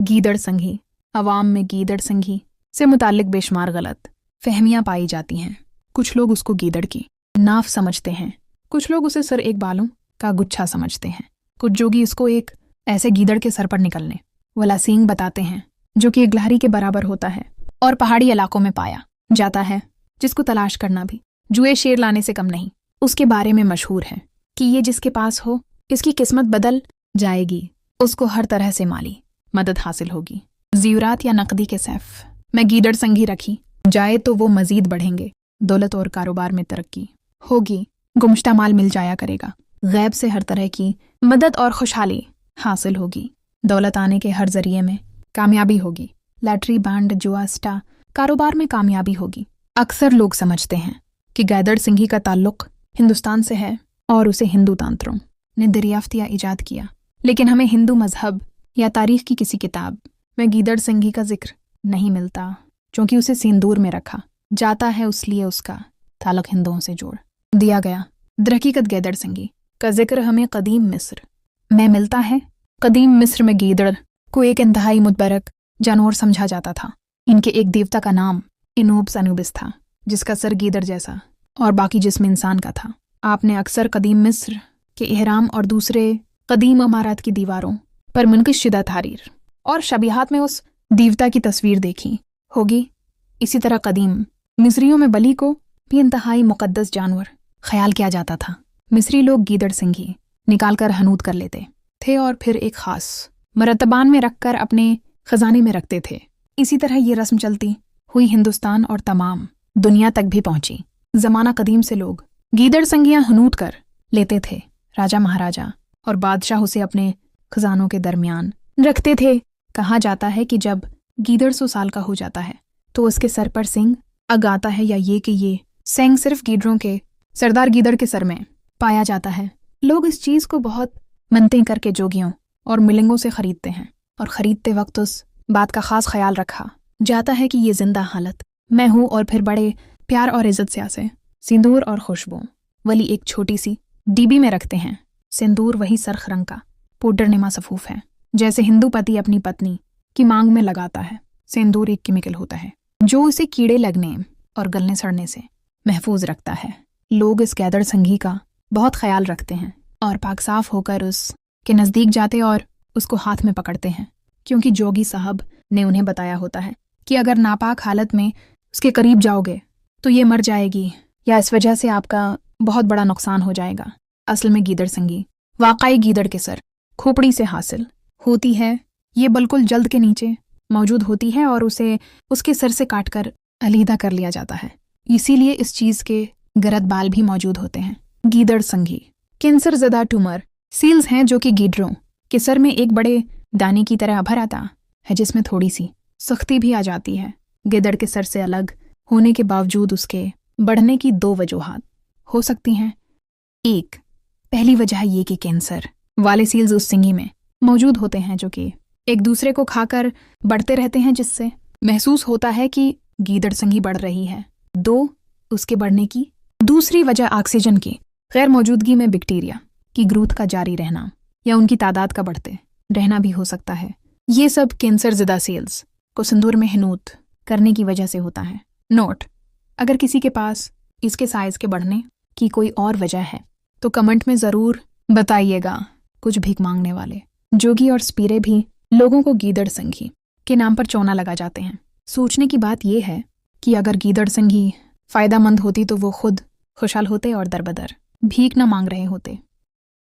गीदड़ संघी। अवाम में गीदड़ संघी से मुताल्लिक बेशुमार गलत फहमियां पाई जाती हैं। कुछ लोग उसको गीदड़ की नाफ समझते हैं, कुछ लोग उसे सर एक बालों का गुच्छा समझते हैं। कुछ जोगी इसको एक ऐसे गीदड़ के सर पर निकलने वाला सींग बताते हैं जो कि एक लहरी के बराबर होता है और पहाड़ी इलाकों में पाया जाता है, जिसको तलाश करना भी जुए शेर लाने से कम नहीं। उसके बारे में मशहूर है कि ये जिसके पास हो इसकी किस्मत बदल जाएगी, उसको हर तरह से माली मदद हासिल होगी। ज़ीवरात या नकदी के सैफ में गीदड़ संघी रखी जाए तो वो मजीद बढ़ेंगे, दौलत और कारोबार में तरक्की होगी, गुमश्ता माल मिल जाया करेगा, गैब से हर तरह की मदद और खुशहाली हासिल होगी, दौलत आने के हर जरिए में कामयाबी होगी, लैटरी बांड जुआ स्टा कारोबार में कामयाबी होगी। अक्सर लोग समझते हैं कि गीदड़ संघी का ताल्लुक हिंदुस्तान से है और उसे हिंदू तांत्रों ने दरियाफ्त या ईजाद किया, लेकिन हमें हिंदू मजहब या तारीख की किसी किताब में गीदड़ संघी का जिक्र नहीं मिलता, क्योंकि उसे सिंदूर में रखा जाता है, उसलिए उसका ताल्लुक हिंदुओं से जोड़ दिया गया। दरहकीकत गीदड़ संघी का जिक्र हमें कदीम मिस्र में मिलता है। कदीम मिस्र में गीदड़ को एक इंतहाई मुतबरक जानवर समझा जाता था। इनके एक देवता का नाम इनूब्स अनुबिस था, जिसका सर गीदड़ जैसा और बाकी जिस्म इंसान का था। आपने अक्सर कदीम मिस्र के इहराम और दूसरे कदीम इमारत की दीवारों पर मुनक़िश शुदा तहरीर और शबीहात में उस देवता की तस्वीर देखी होगी। इसी तरह कदीम मिस्रियों में बली को भी इंतहाई मुक़द्दस जानवर ख्याल किया जाता था। मिस्री लोग गीदड़ संघी निकालकर हनूत कर लेते थे और फिर एक ख़ास मरतबान में रखकर अपने खजाने में रखते थे। इसी तरह ये रस्म चलती हुई हिंदुस्तान और तमाम दुनिया तक भी पहुंची। ज़माना कदीम से लोग गीदड़ संघियाँ हनूत कर लेते थे। राजा महाराजा और बादशाह उसे अपने खजानों के दरमियान रखते थे। कहा जाता है कि जब गीदड़ 100 साल का हो जाता है तो उसके सर पर सिंग अग आता है, या ये कि ये सिंग सिर्फ गीदड़ों के सरदार गीदड़ के सर में पाया जाता है। लोग इस चीज़ को बहुत मनतें करके जोगियों और मिलंगों से खरीदते हैं और ख़रीदते वक्त उस बात का ख़ास ख्याल रखा जाता है कि ये जिंदा हालत मैं हूँ, और फिर बड़े प्यार और इज़्ज़त से सिंदूर और खुशबू वाली एक छोटी सी डिब्बी में रखते हैं। सिंदूर वही सरख रंग का पाउडर नुमा सफूफ है, जैसे हिंदू पति अपनी पत्नी की मांग में लगाता है। सिंदूर एक केमिकल होता है जो उसे कीड़े लगने और गलने सड़ने से महफूज रखता है। लोग इस गीदड़ संघी का बहुत ख्याल रखते हैं और पाक साफ होकर उसके नज़दीक जाते और उसको हाथ में पकड़ते हैं, क्योंकि जोगी साहब ने उन्हें बताया होता है कि अगर नापाक हालत में उसके करीब जाओगे तो ये मर जाएगी, या इस वजह से आपका बहुत बड़ा नुकसान हो जाएगा। असल में गीदड़ संघी वाकई गीदड़ के सर खोपड़ी से हासिल होती है। ये बिल्कुल जल्द के नीचे मौजूद होती है और उसे उसके सर से काटकर अलहदा कर लिया जाता है। इसीलिए इस चीज़ के गरद बाल भी मौजूद होते हैं। गीदड़ संघी कैंसर ज़दा ट्यूमर सील्स हैं जो कि गीदड़ों के सर में एक बड़े दाने की तरह भर आता है, जिसमें थोड़ी सी सख्ती भी आ जाती है। गीदड़ के सर से अलग होने के बावजूद उसके बढ़ने की 2 वजूहात हो सकती हैं। एक, पहली वजह ये कि कैंसर वाले सील्स उस सिंगी में मौजूद होते हैं जो कि एक दूसरे को खाकर बढ़ते रहते हैं, जिससे महसूस होता है कि गीदड़ संघी बढ़ रही है। 2, उसके बढ़ने की दूसरी वजह ऑक्सीजन की गैर मौजूदगी में बैक्टीरिया की ग्रोथ का जारी रहना या उनकी तादाद का बढ़ते रहना भी हो सकता है। ये सब कैंसर ज़दा सेल्स को सिंदूर में हनूत करने की वजह से होता है। नोट, अगर किसी के पास इसके साइज़ के बढ़ने की कोई और वजह है तो कमेंट में ज़रूर बताइएगा। कुछ भीख मांगने वाले जोगी और स्पीरे भी लोगों को गीदड़ संघी के नाम पर चौना लगा जाते हैं। सोचने की बात यह है कि अगर गीदड़ संघी फ़ायदेमंद होती तो वो खुद खुशहाल होते और दरबदर भीख न मांग रहे होते।